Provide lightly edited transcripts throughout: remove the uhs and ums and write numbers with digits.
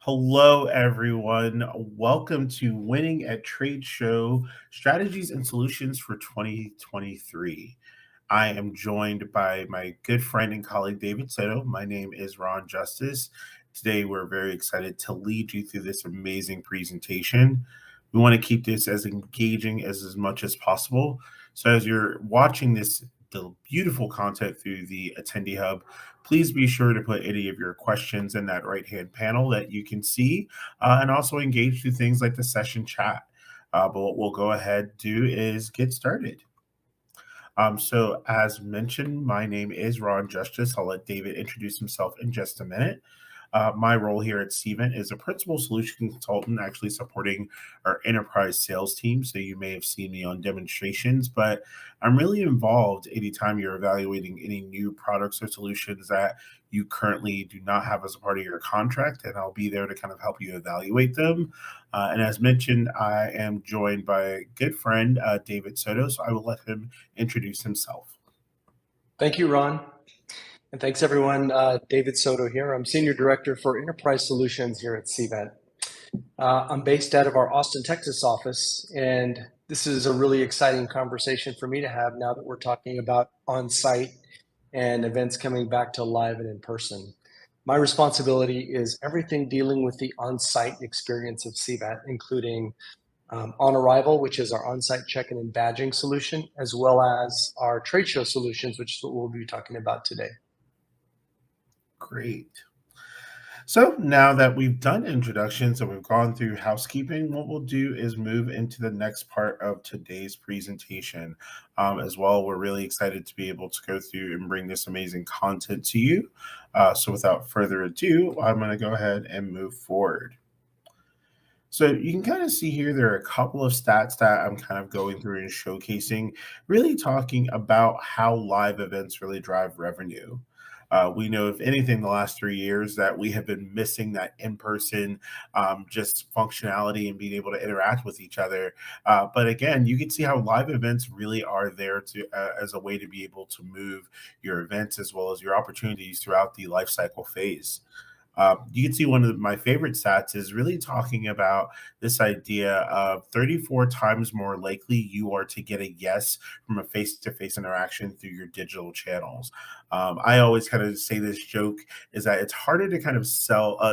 Hello, everyone. Welcome to Winning at Trade Show Strategies and Solutions for 2023. I am joined by my good friend and colleague, David Soto. My name is Ron Justice. Today, we're very excited to lead you through this amazing presentation. We want to keep this as engaging as much as possible. So as you're watching the beautiful content through the Attendee Hub, please be sure to put any of your questions in that right-hand panel that you can see, and also engage through things like the session chat. But what we'll go ahead and do is get started. So as mentioned, my name is Ron Justice. I'll let David introduce himself in just a minute. My role here at Cvent is a principal solution consultant, actually supporting our enterprise sales team. So you may have seen me on demonstrations, but I'm really involved anytime you're evaluating any new products or solutions that you currently do not have as a part of your contract, and I'll be there to kind of help you evaluate them. And as mentioned, I am joined by a good friend, David Soto, so I will let him introduce himself. Thank you, Ron. And thanks, everyone. David Soto here. I'm Senior Director for Enterprise Solutions here at CVent. I'm based out of our Austin, Texas office, and this is a really exciting conversation for me to have now that we're talking about on-site and events coming back to live and in person. My responsibility is everything dealing with the on-site experience of CVent, including on arrival, which is our on-site check-in and badging solution, as well as our trade show solutions, which is what we'll be talking about today. Great. So now that we've done introductions and we've gone through housekeeping, what we'll do is move into the next part of today's presentation. As well, we're really excited to be able to go through and bring this amazing content to you. So without further ado, I'm going to go ahead and move forward. So you can kind of see here, there are a couple of stats that I'm kind of going through and showcasing, really talking about how live events really drive revenue. We know, if anything, the last 3 years that we have been missing that in-person just functionality and being able to interact with each other. But again, you can see how live events really are there to as a way to be able to move your events as well as your opportunities throughout the life cycle phase. You can see one of my favorite stats is really talking about this idea of 34 times more likely you are to get a yes from a face to face interaction through your digital channels. I always kind of say this joke is that it's harder to kind of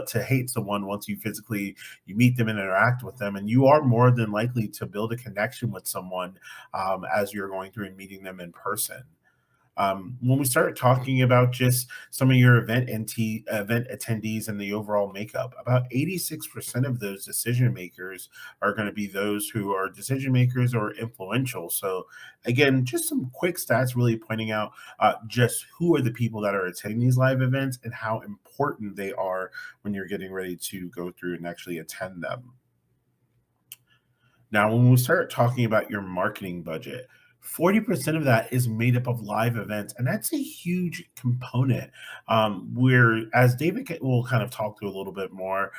to hate someone once you meet them and interact with them. And you are more than likely to build a connection with someone as you're going through and meeting them in person. When we start talking about just some of your event attendees and the overall makeup, about 86% of those decision makers are going to be those who are decision makers or influential. So, again, just some quick stats really pointing out just who are the people that are attending these live events and how important they are when you're getting ready to go through and actually attend them. Now, when we start talking about your marketing budget, 40% of that is made up of live events, and that's a huge component. Where, as will kind of talk to a little bit more,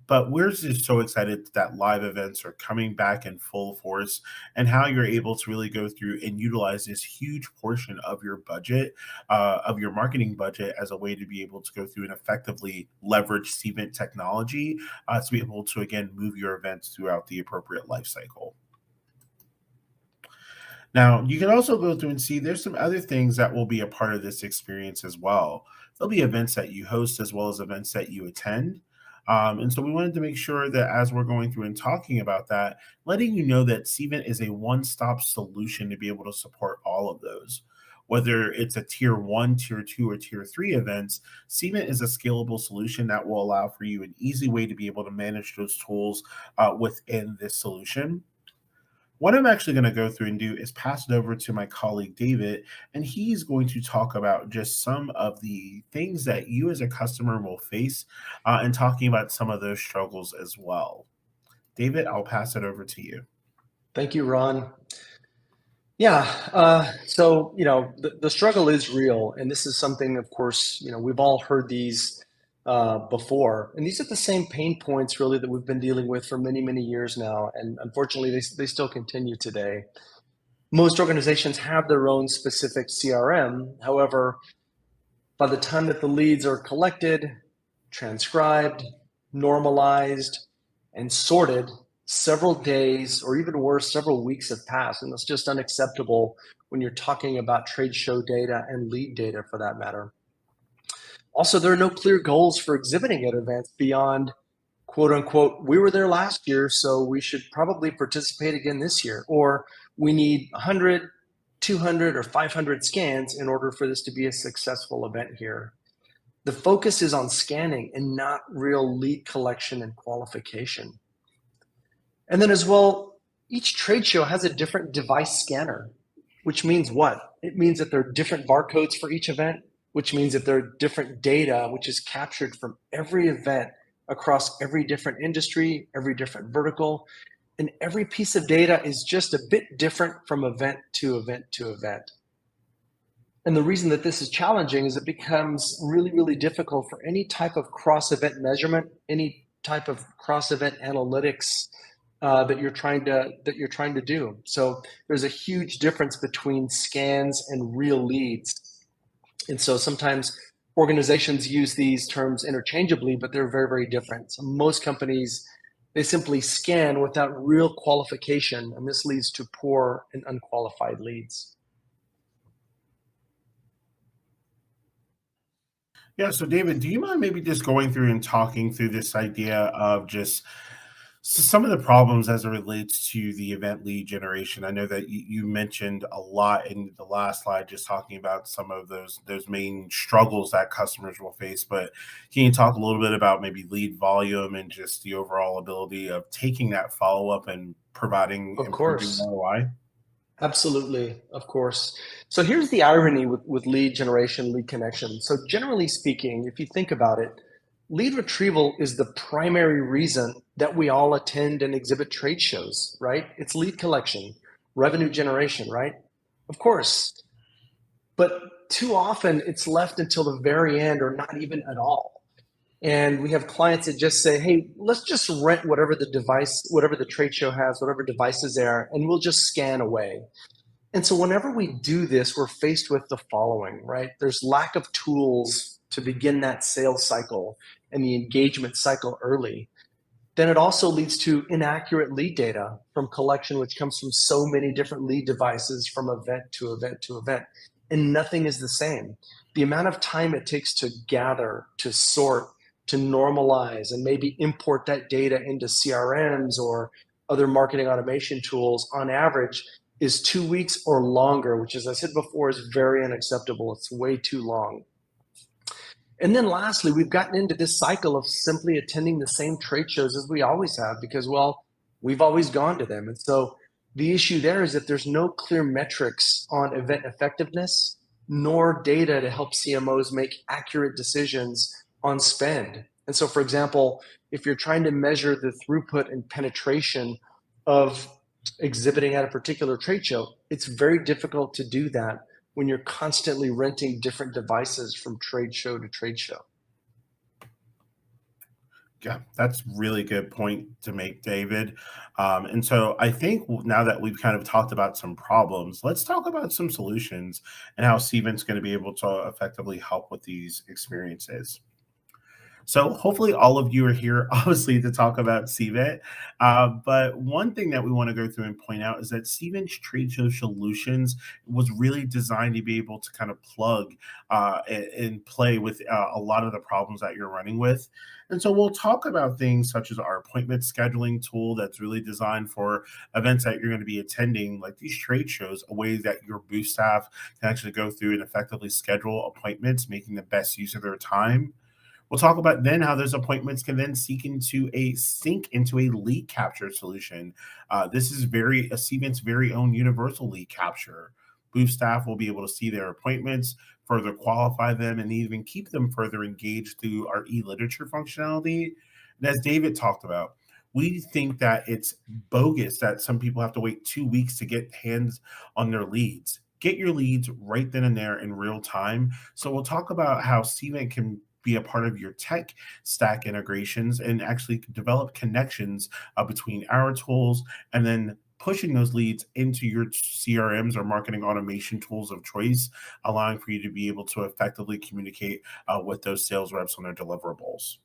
but we're just so excited that live events are coming back in full force and how you're able to really go through and utilize this huge portion of your budget, of your marketing budget, as a way to be able to go through and effectively leverage Cvent technology to be able to, again, move your events throughout the appropriate life cycle. Now, you can also go through and see there's some other things that will be a part of this experience as well. There'll be events that you host as well as events that you attend. And so we wanted to make sure that as we're going through and talking about that, letting you know that Cvent is a one-stop solution to be able to support all of those. Whether it's a tier one, tier two, or tier three events, Cvent is a scalable solution that will allow for you an easy way to be able to manage those tools within this solution. What I'm actually going to go through and do is pass it over to my colleague David, and he's going to talk about just some of the things that you as a customer will face and talking about some of those struggles as well. David, I'll pass it over to you. Thank you, Ron. Yeah, so the struggle is real, and this is something, of course, we've all heard these before, and these are the same pain points really that we've been dealing with for many, many years now, and unfortunately, they still continue today. Most organizations have their own specific CRM. However, by the time that the leads are collected, transcribed, normalized, and sorted, several days, or even worse, several weeks have passed. And that's just unacceptable when you're talking about trade show data and lead data for that matter. Also, there are no clear goals for exhibiting at events beyond quote unquote, we were there last year, so we should probably participate again this year. Or we need 100, 200, or 500 scans in order for this to be a successful event here. The focus is on scanning and not real lead collection and qualification. And then as well, each trade show has a different device scanner, which means what? It means that there are different barcodes for each event, which means that there are different data, which is captured from every event across every different industry, every different vertical. And every piece of data is just a bit different from event to event to event. And the reason that this is challenging is it becomes really, really difficult for any type of cross-event measurement, any type of cross-event analytics that you're trying to do. So there's a huge difference between scans and real leads. And so sometimes organizations use these terms interchangeably, but they're very, very different. So most companies, they simply scan without real qualification, and this leads to poor and unqualified leads. Yeah. So, David, do you mind maybe just going through and talking through this idea of just some of the problems as it relates to the event lead generation? I know that you mentioned a lot in the last slide, just talking about some of those main struggles that customers will face. But can you talk a little bit about maybe lead volume and just the overall ability of taking that follow up and providing Of improving course. ROI? Absolutely, of course. So here's the irony with lead generation, lead connection. So generally speaking, if you think about it, lead retrieval is the primary reason that we all attend and exhibit trade shows, right? It's lead collection, revenue generation, right? Of course. But too often it's left until the very end or not even at all. And we have clients that just say, hey, let's just rent whatever the device, whatever the trade show has, whatever device is there, and we'll just scan away. And so whenever we do this, we're faced with the following, right? There's lack of tools to begin that sales cycle and the engagement cycle early. Then it also leads to inaccurate lead data from collection, which comes from so many different lead devices from event to event to event. And nothing is the same. The amount of time it takes to gather, to sort, to normalize, and maybe import that data into CRMs or other marketing automation tools on average is 2 weeks or longer, which, as I said before, is very unacceptable. It's way too long. And then lastly, we've gotten into this cycle of simply attending the same trade shows as we always have because, well, we've always gone to them. And so the issue there is that there's no clear metrics on event effectiveness nor data to help CMOs make accurate decisions on spend. And so, for example, if you're trying to measure the throughput and penetration of exhibiting at a particular trade show, it's very difficult to do that when you're constantly renting different devices from trade show to trade show. Yeah, that's really good point to make, David. And so I think now that we've kind of talked about some problems, let's talk about some solutions and how Steven's going to be able to effectively help with these experiences. So hopefully all of you are here, obviously, to talk about CVET. But one thing that we want to go through and point out is that Stevens Trade Show Solutions was really designed to be able to kind of plug and play with a lot of the problems that you're running with. And so we'll talk about things such as our appointment scheduling tool that's really designed for events that you're going to be attending, like these trade shows, a way that your booth staff can actually go through and effectively schedule appointments, making the best use of their time. We'll talk about then how those appointments can then sync into a lead capture solution. This is very a Cvent's very own universal lead capture. Booth staff will be able to see their appointments, further qualify them, and even keep them further engaged through our e-literature functionality. And as David talked about, we think that it's bogus that some people have to wait 2 weeks to get hands on their leads. Get your leads right then and there in real time. So we'll talk about how Cvent can be a part of your tech stack integrations and actually develop connections between our tools and then pushing those leads into your CRMs or marketing automation tools of choice, allowing for you to be able to effectively communicate with those sales reps on their deliverables.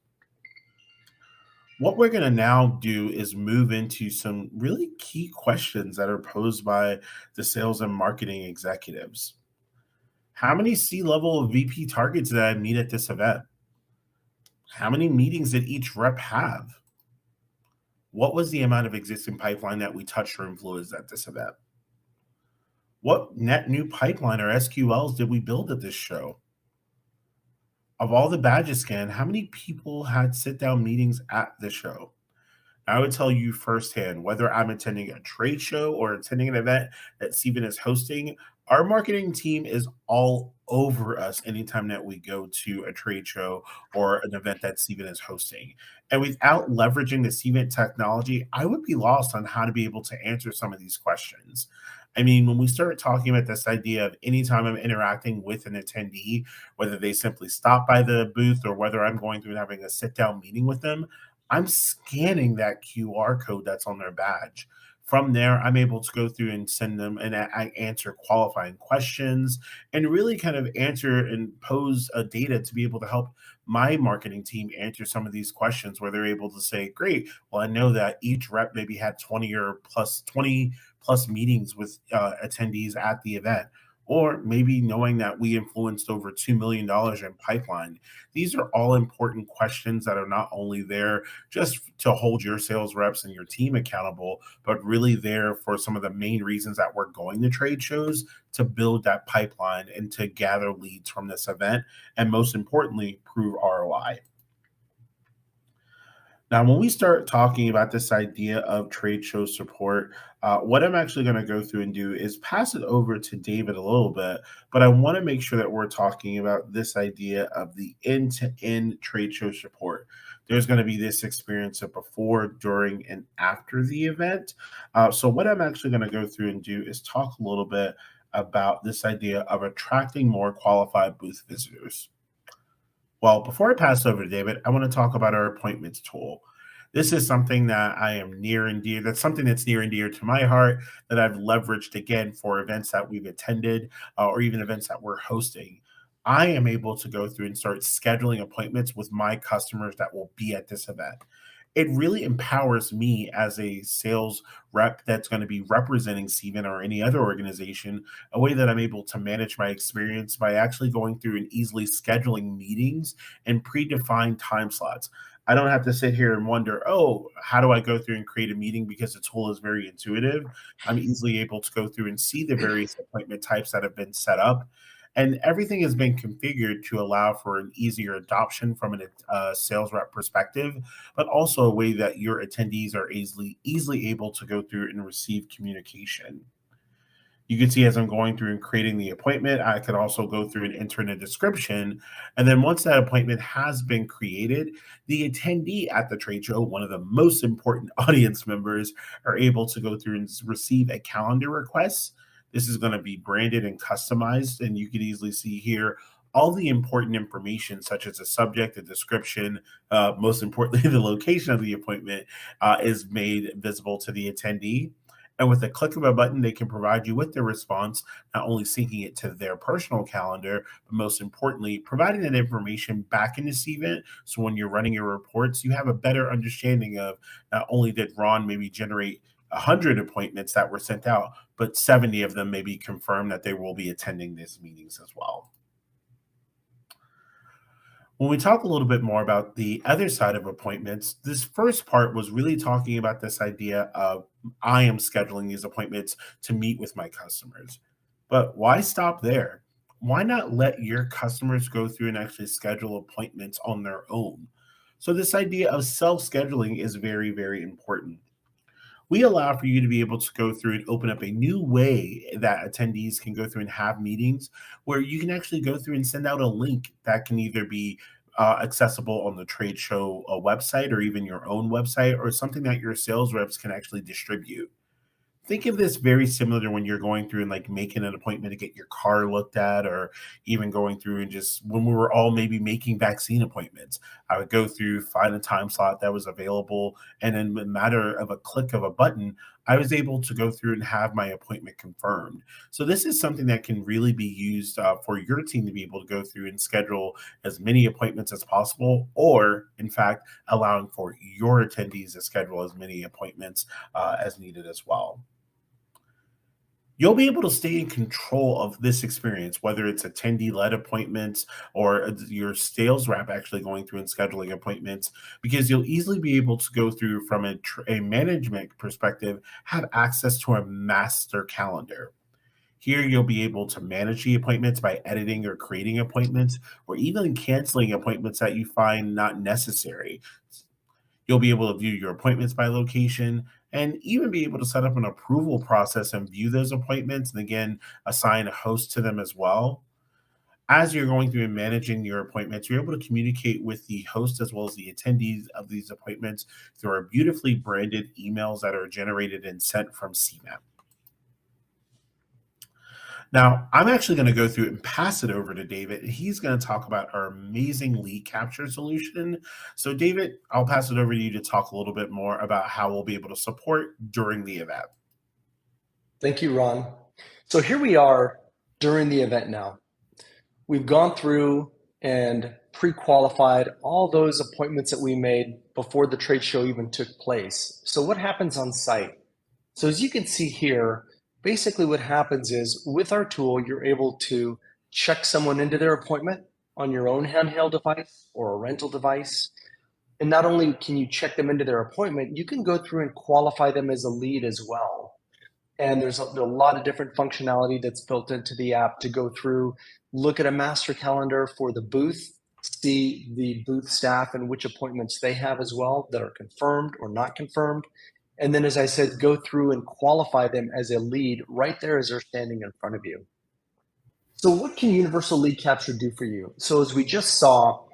What we're going to now do is move into some really key questions that are posed by the sales and marketing executives. How many C-level VP targets did I meet at this event? How many meetings did each rep have? What was the amount of existing pipeline that we touched or influenced at this event? What net new pipeline or SQLs did we build at this show? Of all the badges scanned, how many people had sit down meetings at the show? I would tell you firsthand, whether I'm attending a trade show or attending an event that Steven is hosting, our marketing team is all over us anytime that we go to a trade show or an event that Steven is hosting. And without leveraging the Steven technology, I would be lost on how to be able to answer some of these questions. I mean, when we start talking about this idea of anytime I'm interacting with an attendee, whether they simply stop by the booth or whether I'm going through and having a sit down meeting with them, I'm scanning that QR code that's on their badge. From there, I'm able to go through and send them and I answer qualifying questions and really kind of answer and pose a data to be able to help my marketing team answer some of these questions where they're able to say, great, well, I know that each rep maybe had 20 plus meetings with attendees at the event. Or maybe knowing that we influenced over $2 million in pipeline. These are all important questions that are not only there just to hold your sales reps and your team accountable, but really there for some of the main reasons that we're going to trade shows to build that pipeline and to gather leads from this event. And most importantly, prove ROI. Now, when we start talking about this idea of trade show support, what I'm actually going to go through and do is pass it over to David a little bit, but I want to make sure that we're talking about this idea of the end to end trade show support. There's going to be this experience of before, during, and after the event. So, what I'm actually going to go through and do is talk a little bit about this idea of attracting more qualified booth visitors. Well, before I pass over to David, I want to talk about our appointments tool. This is something that I am near and dear. That's something that's near and dear to my heart that I've leveraged again for events that we've attended or even events that we're hosting. I am able to go through and start scheduling appointments with my customers that will be at this event. It really empowers me as a sales rep that's going to be representing Steven or any other organization, a way that I'm able to manage my experience by actually going through and easily scheduling meetings and predefined time slots. I don't have to sit here and wonder, oh, how do I go through and create a meeting because the tool is very intuitive. I'm easily able to go through and see the various appointment types that have been set up. And everything has been configured to allow for an easier adoption from a sales rep perspective, but also a way that your attendees are easily able to go through and receive communication. You can see as I'm going through and creating the appointment, I could also go through and enter in a description. And then once that appointment has been created, the attendee at the trade show, one of the most important audience members, are able to go through and receive a calendar request. This is going to be branded and customized. And you can easily see here all the important information, such as the subject, the description, most importantly, the location of the appointment, is made visible to the attendee. And with a click of a button, they can provide you with their response, not only syncing it to their personal calendar, but most importantly, providing that information back into Cvent. So when you're running your reports, you have a better understanding of not only did Ron maybe generate 100 appointments that were sent out, but 70 of them maybe confirm that they will be attending these meetings as well. When we talk a little bit more about the other side of appointments, this first part was really talking about this idea of I am scheduling these appointments to meet with my customers. But why stop there? Why not let your customers go through and actually schedule appointments on their own? So, this idea of self scheduling is very, very important. We allow for you to be able to go through and open up a new way that attendees can go through and have meetings where you can actually go through and send out a link that can either be accessible on the trade show website or even your own website or something that your sales reps can actually distribute. Think of this very similar to when you're going through and like making an appointment to get your car looked at, or even going through and just when we were all maybe making vaccine appointments. I would go through, find a time slot that was available, and in a matter of a click of a button, I was able to go through and have my appointment confirmed. So, this is something that can really be used for your team to be able to go through and schedule as many appointments as possible, or in fact, allowing for your attendees to schedule as many appointments as needed as well. You'll be able to stay in control of this experience, whether it's attendee led appointments or your sales rep actually going through and scheduling appointments, because you'll easily be able to go through from a management perspective, have access to a master calendar. Here, you'll be able to manage the appointments by editing or creating appointments, or even canceling appointments that you find not necessary. You'll be able to view your appointments by location and even be able to set up an approval process and view those appointments and again assign a host to them as well. As you're going through and managing your appointments, you're able to communicate with the host as well as the attendees of these appointments through our beautifully branded emails that are generated and sent from CMAP. Now, I'm actually going to go through and pass it over to David. He's going to talk about our amazing lead capture solution. So, David, I'll pass it over to you to talk a little bit more about how we'll be able to support during the event. Thank you, Ron. So here we are during the event now. We've gone through and pre-qualified all those appointments that we made before the trade show even took place. So what happens on site? So as you can see here, basically what happens is with our tool, you're able to check someone into their appointment on your own handheld device or a rental device. And not only can you check them into their appointment, you can go through and qualify them as a lead as well. And there's a lot of different functionality that's built into the app to go through, look at a master calendar for the booth, see the booth staff and which appointments they have as well that are confirmed or not confirmed. And then, as I said, go through and qualify them as a lead right there as they're standing in front of you. So what can Universal Lead Capture do for you? So as we just saw,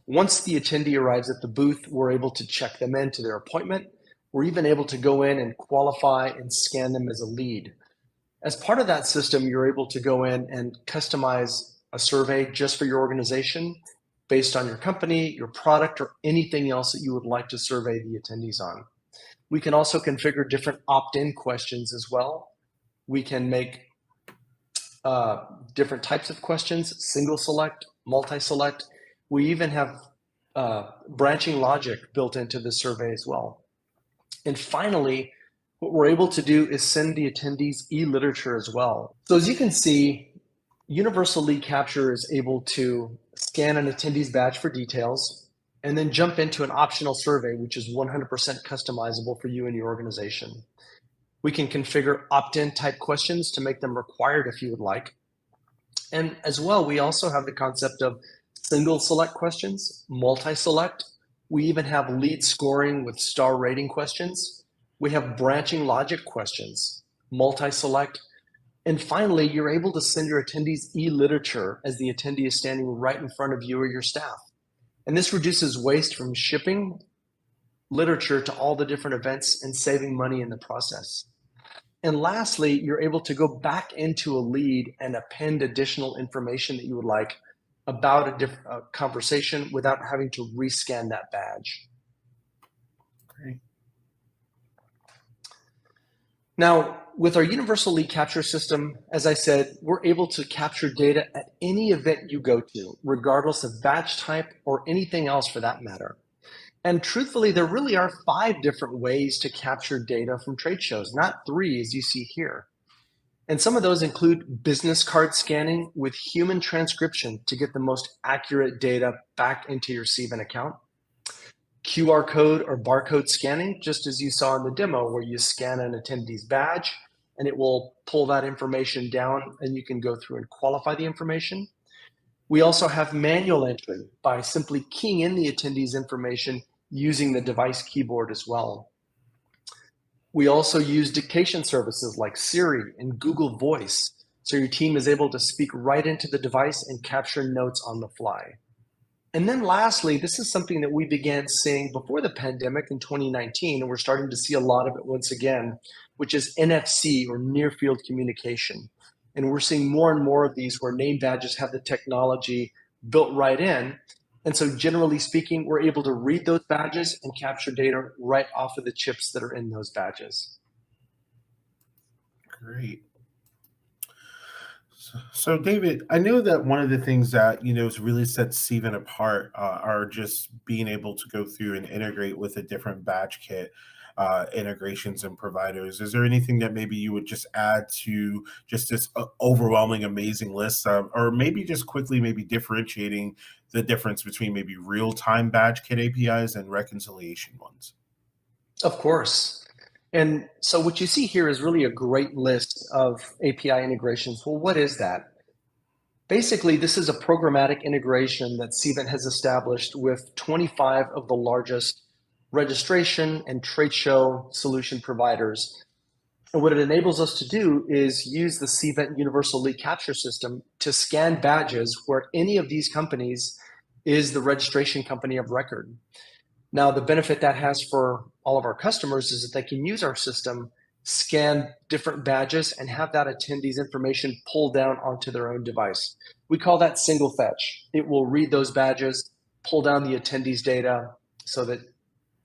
once the attendee arrives at the booth, we're able to check them into their appointment. We're even able to go in and qualify and scan them as a lead. As part of that system, you're able to go in and customize a survey just for your organization based on your company, your product, or anything else that you would like to survey the attendees on. We can also configure different opt-in questions as well. We can make different types of questions, single select, multi-select. We even have branching logic built into the survey as well. And finally, what we're able to do is send the attendees e-literature as well. So as you can see, Universal Lead Capture is able to scan an attendee's badge for details and then jump into an optional survey, which is 100% customizable for you and your organization. We can configure opt-in type questions to make them required if you would like. And as well, we also have the concept of single select questions, multi-select. We even have lead scoring with star rating questions. We have branching logic questions, multi-select. And finally, you're able to send your attendees e-literature as the attendee is standing right in front of you or your staff. And this reduces waste from shipping literature to all the different events and saving money in the process. And lastly, you're able to go back into a lead and append additional information that you would like about a conversation without having to rescan that badge. Great. Now, with our Universal Lead Capture system, as I said, we're able to capture data at any event you go to, regardless of badge type or anything else for that matter. And truthfully, there really are 5 different ways to capture data from trade shows, not 3 as you see here. And some of those include business card scanning with human transcription to get the most accurate data back into your CVEN account. QR code or barcode scanning, just as you saw in the demo where you scan an attendee's badge and it will pull that information down and you can go through and qualify the information. We also have manual entry by simply keying in the attendee's information using the device keyboard as well. We also use dictation services like Siri and Google Voice, so your team is able to speak right into the device and capture notes on the fly. And then lastly, this is something that we began seeing before the pandemic in 2019, and we're starting to see a lot of it once again, which is NFC or near field communication. And we're seeing more and more of these where name badges have the technology built right in. And so generally speaking, we're able to read those badges and capture data right off of the chips that are in those badges. Great. So, David, I know that one of the things that really sets CVEN apart are just being able to go through and integrate with a different batch kit integrations and providers. Is there anything that maybe you would just add to just this overwhelming, amazing list, or maybe just quickly maybe differentiating the difference between maybe real-time batch kit APIs and reconciliation ones? Of course. And so what you see here is really a great list of API integrations. Well, what is that? Basically, this is a programmatic integration that CVEN has established with 25 of the largest registration and trade show solution providers. And what it enables us to do is use the CVEN Universal Lead Capture system to scan badges where any of these companies is the registration company of record. Now, the benefit that has for all of our customers is that they can use our system, scan different badges, and have that attendee's information pulled down onto their own device. We call that single fetch. It will read those badges, pull down the attendee's data so that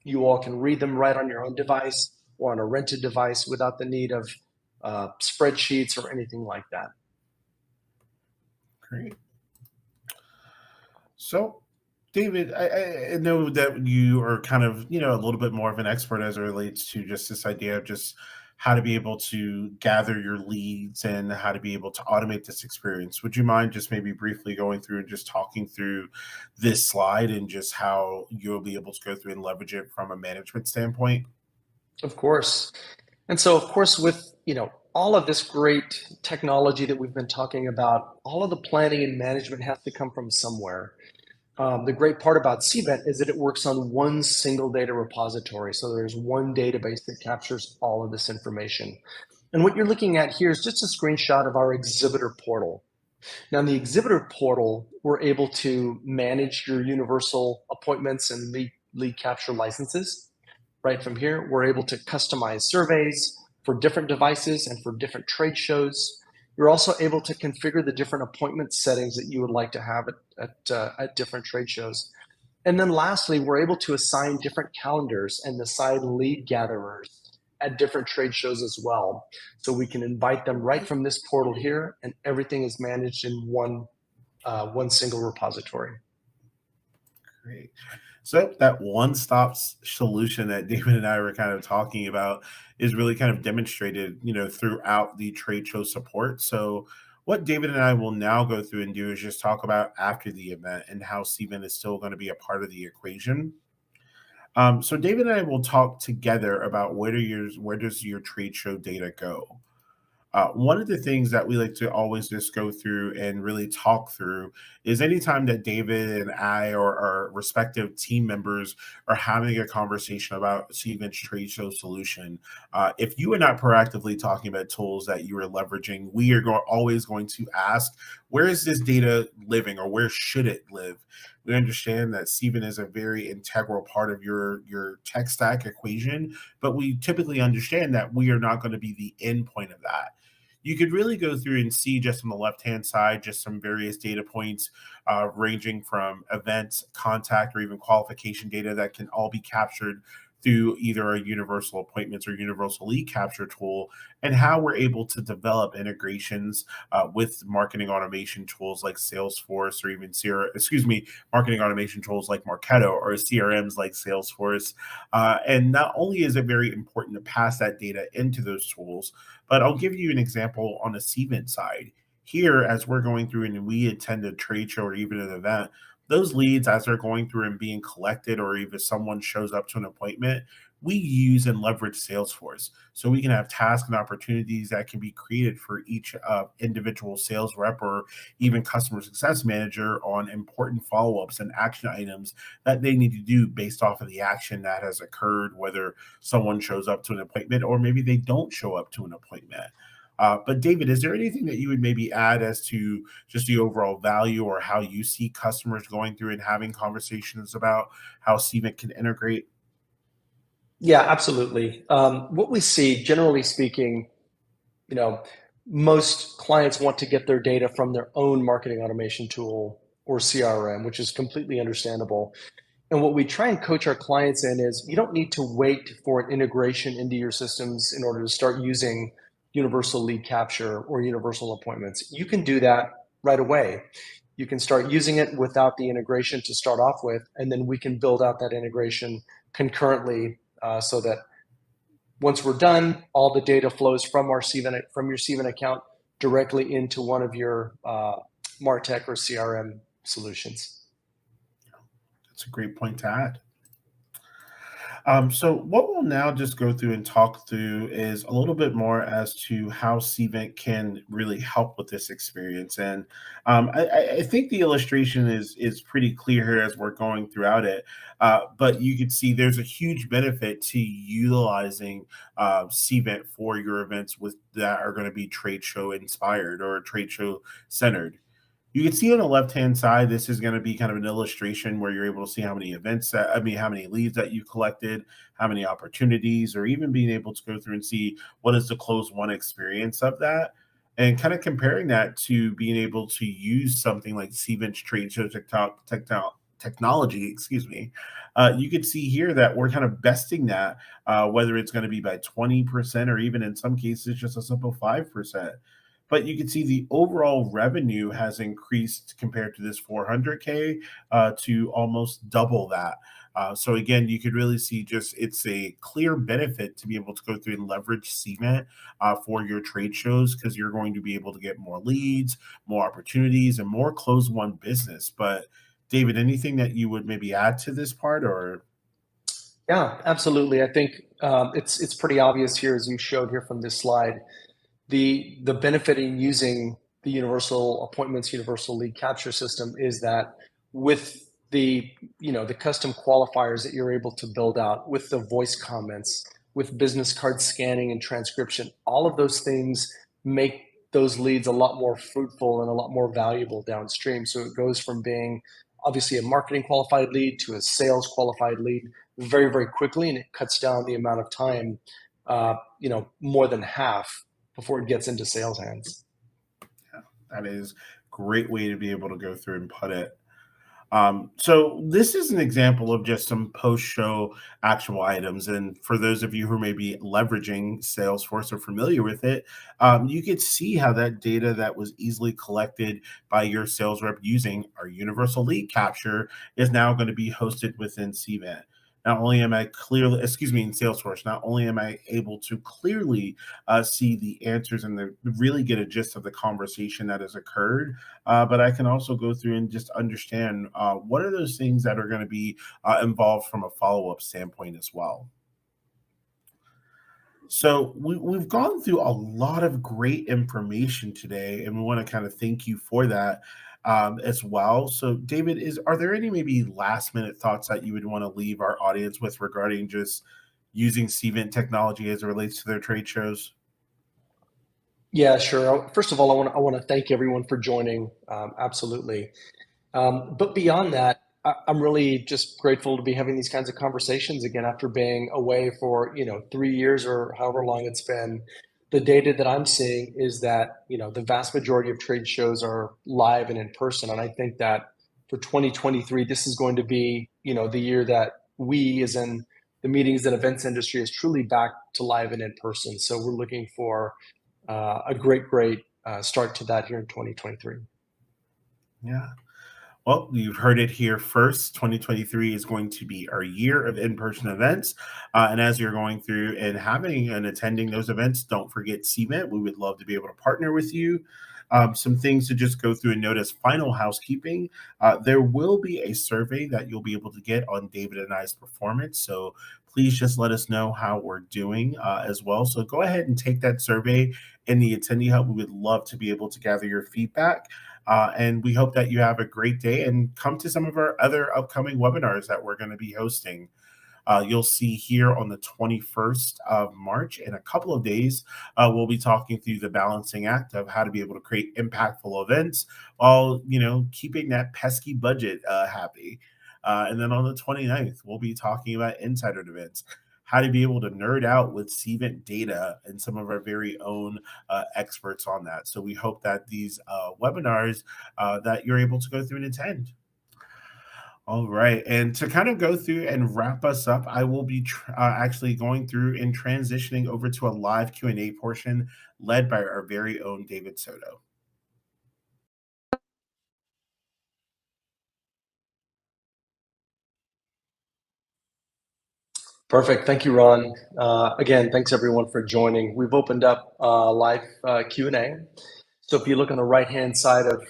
you all can read them right on your own device or on a rented device without the need of spreadsheets or anything like that. Great. So, David, I know that you are kind of, a little bit more of an expert as it relates to just this idea of just how to be able to gather your leads and how to be able to automate this experience. Would you mind just maybe briefly going through and just talking through this slide and just how you'll be able to go through and leverage it from a management standpoint? Of course. And so, of course, with all of this great technology that we've been talking about, all of the planning and management has to come from somewhere. The great part about Cvent is that it works on one single data repository. So there's one database that captures all of this information. And what you're looking at here is just a screenshot of our exhibitor portal. Now, in the exhibitor portal, we're able to manage your universal appointments and lead capture licenses. Right from here, we're able to customize surveys for different devices and for different trade shows. You're also able to configure the different appointment settings that you would like to have at different trade shows. And then lastly, we're able to assign different calendars and assign lead gatherers at different trade shows as well. So we can invite them right from this portal here, and everything is managed in one single repository. Great. So that one-stop solution that David and I were kind of talking about is really kind of demonstrated, throughout the trade show support. So what David and I will now go through and do is just talk about after the event and how Steven is still going to be a part of the equation. So David and I will talk together about where does your trade show data go? One of the things that we like to always just go through and really talk through is anytime that David and I or our respective team members are having a conversation about Steven's trade show solution. If you are not proactively talking about tools that you are leveraging, we are always going to ask, where is this data living or where should it live? We understand that Steven is a very integral part of your tech stack equation, but we typically understand that we are not going to be the end point of that. You could really go through and see just on the left hand side just some various data points ranging from events, contact, or even qualification data that can all be captured through either a universal appointments or universal lead capture tool, and how we're able to develop integrations with marketing automation tools like Salesforce or even marketing automation tools like Marketo or CRMs like Salesforce. And not only is it very important to pass that data into those tools, but I'll give you an example on the Cvent side. Here, as we're going through and we attend a trade show or even an event, those leads, as they're going through and being collected, or even someone shows up to an appointment, we use and leverage Salesforce. So we can have tasks and opportunities that can be created for each individual sales rep or even customer success manager on important follow ups and action items that they need to do based off of the action that has occurred, whether someone shows up to an appointment or maybe they don't show up to an appointment. But David, is there anything that you would maybe add as to just the overall value or how you see customers going through and having conversations about how CVent can integrate? Yeah, absolutely. What we see, generally speaking, you know, most clients want to get their data from their own marketing automation tool or CRM, which is completely understandable. And what we try and coach our clients in is you don't need to wait for an integration into your systems in order to start using universal lead capture or universal appointments. You can do that right away. You can start using it without the integration to start off with, and then we can build out that integration concurrently so that once we're done, all the data flows from from your Cvent account directly into one of your Martech or CRM solutions. That's a great point to add. So what we'll now just go through and talk through is a little bit more as to how CVent can really help with this experience. And I think the illustration is pretty clear here as we're going throughout it. But you can see there's a huge benefit to utilizing CVent for your events with that are going to be trade show inspired or trade show centered. You can see on the left-hand side, this is going to be kind of an illustration where you're able to see how many how many leads that you collected, how many opportunities, or even being able to go through and see what is the close one experience of that. And kind of comparing that to being able to use something like Cvent's Trade Show technology, excuse me, you could see here that we're kind of besting that, whether it's going to be by 20% or even in some cases just a simple 5%. But you can see the overall revenue has increased compared to this 400K to almost double that. So again, you could really see just it's a clear benefit to be able to go through and leverage cement for your trade shows because you're going to be able to get more leads, more opportunities, and more close one business. But David, anything that you would maybe add to this part or? Yeah, absolutely. I think it's pretty obvious here, as you showed here from this slide, the benefit in using the universal appointments, universal lead capture system is that with the custom qualifiers that you're able to build out, with the voice comments, with business card scanning and transcription, all of those things make those leads a lot more fruitful and a lot more valuable downstream. So it goes from being obviously a marketing qualified lead to a sales qualified lead very, very quickly, and it cuts down the amount of time, more than half before it gets into sales hands. Yeah, that is great way to be able to go through and put it. So this is an example of just some post-show actual items. And for those of you who may be leveraging Salesforce or familiar with it, you could see how that data that was easily collected by your sales rep using our universal lead capture is now going to be hosted within CVent. Not only am I clearly, excuse me, in Salesforce, not only am I able to clearly see the answers and really get a gist of the conversation that has occurred, but I can also go through and just understand what are those things that are going to be involved from a follow up standpoint as well. So we've gone through a lot of great information today, and we want to kind of thank you for that as well. So, David, is are there any maybe last minute thoughts that you would want to leave our audience with regarding just using CVent technology as it relates to their trade shows? Yeah, sure. First of all, I want to thank everyone for joining. Absolutely. But beyond that, I'm really just grateful to be having these kinds of conversations again after being away for 3 years or however long it's been. The data that I'm seeing is that the vast majority of trade shows are live and in person, and I think that for 2023, this is going to be the year that we, as in the meetings and events industry, is truly back to live and in person. So we're looking for a great start to that here in 2023. Yeah. Well, you've heard it here first. 2023 is going to be our year of in person events. And as you're going through and having and attending those events, don't forget CVent. We would love to be able to partner with you. Some things to just go through and notice final housekeeping. There will be a survey that you'll be able to get on David and I's performance. So please just let us know how we're doing as well. So go ahead and take that survey in the attendee hub. We would love to be able to gather your feedback. And we hope that you have a great day and come to some of our other upcoming webinars that we're going to be hosting. You'll see here on the 21st of March in a couple of days, we'll be talking through the balancing act of how to be able to create impactful events while, keeping that pesky budget happy. And then on the 29th, we'll be talking about insider events, how to be able to nerd out with CVent data and some of our very own experts on that. So we hope that these webinars that you're able to go through and attend. All right. And to kind of go through and wrap us up, I will be actually going through and transitioning over to a live Q&A portion led by our very own David Soto. Perfect. Thank you, Ron. Again, thanks everyone for joining. We've opened up live Q&A. So if you look on the right-hand side of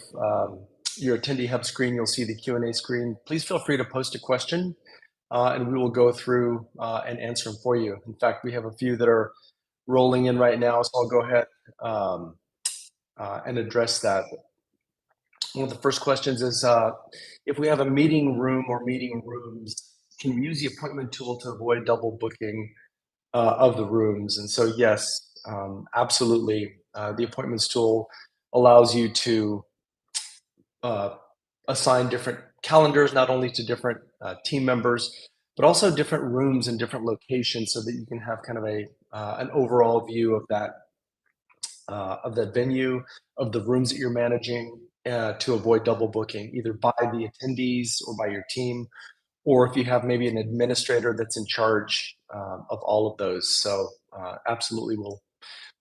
your attendee hub screen, you'll see the Q&A screen. Please feel free to post a question, and we will go through and answer them for you. In fact, we have a few that are rolling in right now, so I'll go ahead and address that. One of the first questions is, if we have a meeting room or meeting rooms, can we use the appointment tool to avoid double booking of the rooms? And so, yes, absolutely. The appointments tool allows you to assign different calendars, not only to different team members, but also different rooms and different locations, so that you can have kind of an overall view of that venue, of the rooms that you're managing, to avoid double booking, either by the attendees or by your team, or if you have maybe an administrator that's in charge of all of those. So absolutely, we'll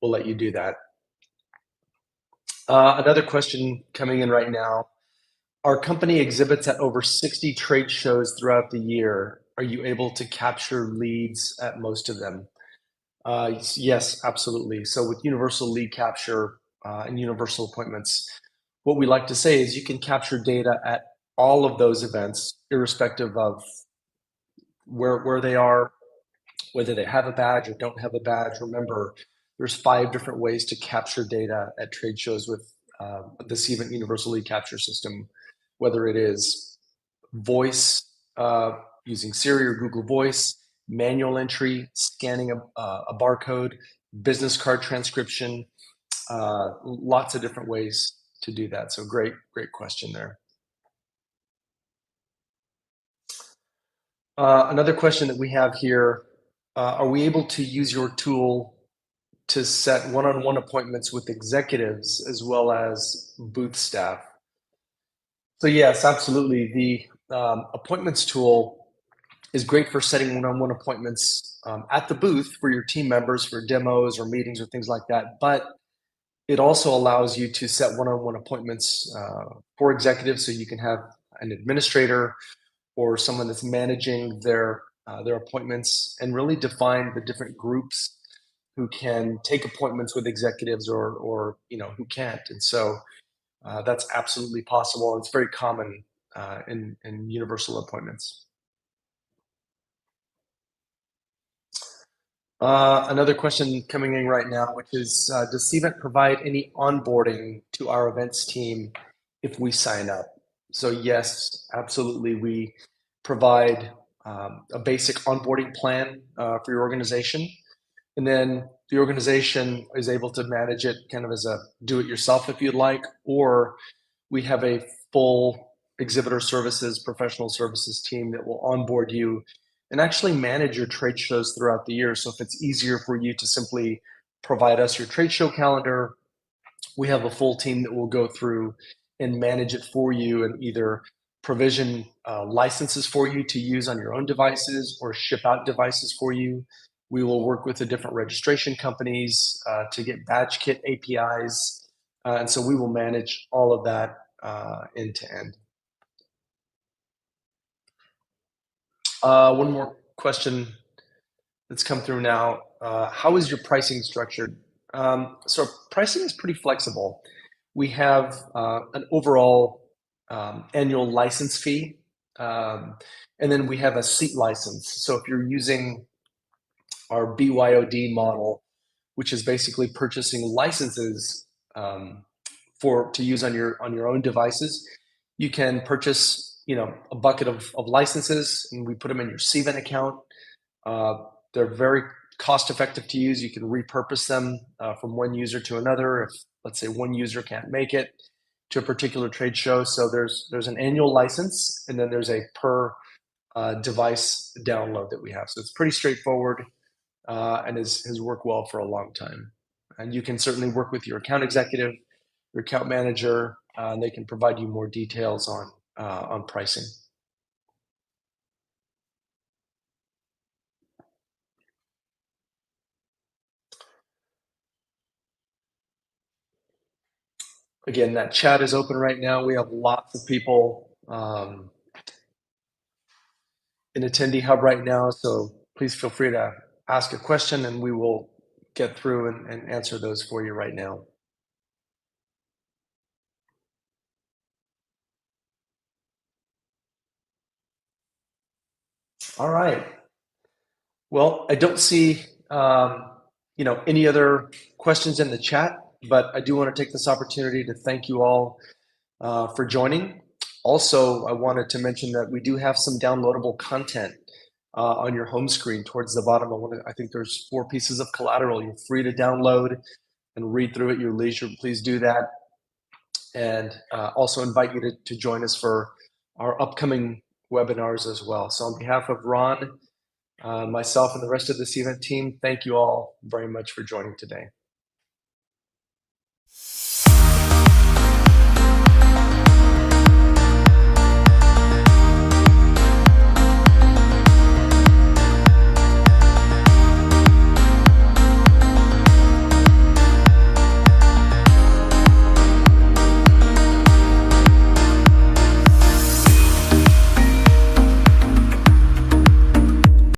let you do that. Another question coming in right now. Our company exhibits at over 60 trade shows throughout the year. Are you able to capture leads at most of them? Yes, absolutely. So with universal lead capture and universal appointments, what we like to say is you can capture data at all of those events, irrespective of where they are, whether they have a badge or don't have a badge. Remember, there's 5 different ways to capture data at trade shows with the Cvent Universal Lead Capture System, whether it is voice using Siri or Google Voice, manual entry, scanning a barcode, business card transcription, lots of different ways to do that. So great question there. Another question that we have here, are we able to use your tool to set one-on-one appointments with executives as well as booth staff? So yes, absolutely. The appointments tool is great for setting one-on-one appointments at the booth for your team members for demos or meetings or things like that. But it also allows you to set one-on-one appointments for executives, so you can have an administrator or someone that's managing their appointments and really define the different groups who can take appointments with executives or who can't. And so that's absolutely possible. It's very common in universal appointments. Another question coming in right now, which is, does Cvent provide any onboarding to our events team if we sign up? So yes, absolutely. We provide a basic onboarding plan for your organization. And then the organization is able to manage it kind of as a do-it-yourself if you'd like, or we have a full exhibitor services, professional services team that will onboard you and actually manage your trade shows throughout the year. So if it's easier for you to simply provide us your trade show calendar, we have a full team that will go through and manage it for you and either provision licenses for you to use on your own devices or ship out devices for you. We will work with the different registration companies to get badge kit APIs. And so we will manage all of that end to end. One more question that's come through now. How is your pricing structured? So pricing is pretty flexible. We have an overall annual license fee, and then we have a seat license. So if you're using our BYOD model, which is basically purchasing licenses to use on your own devices, you can purchase a bucket of licenses, and we put them in your Cvent account. They're very cost effective to use. You can repurpose them from one user to another if, let's say, one user can't make it to a particular trade show. So there's an annual license, and then there's a per device download that we have. So it's pretty straightforward and has worked well for a long time. And you can certainly work with your account executive, your account manager, and they can provide you more details on pricing. Again, that chat is open right now. We have lots of people in Attendee Hub right now, so please feel free to ask a question and we will get through and answer those for you right now. All right. Well, I don't see any other questions in the chat, but I do want to take this opportunity to thank you all for joining. Also, I wanted to mention that we do have some downloadable content on your home screen towards the bottom. I think there's 4 pieces of collateral. You're free to download and read through at your leisure. Please do that. And also invite you to join us for our upcoming webinars as well. So on behalf of Ron, myself, and the rest of the Cvent team, thank you all very much for joining today.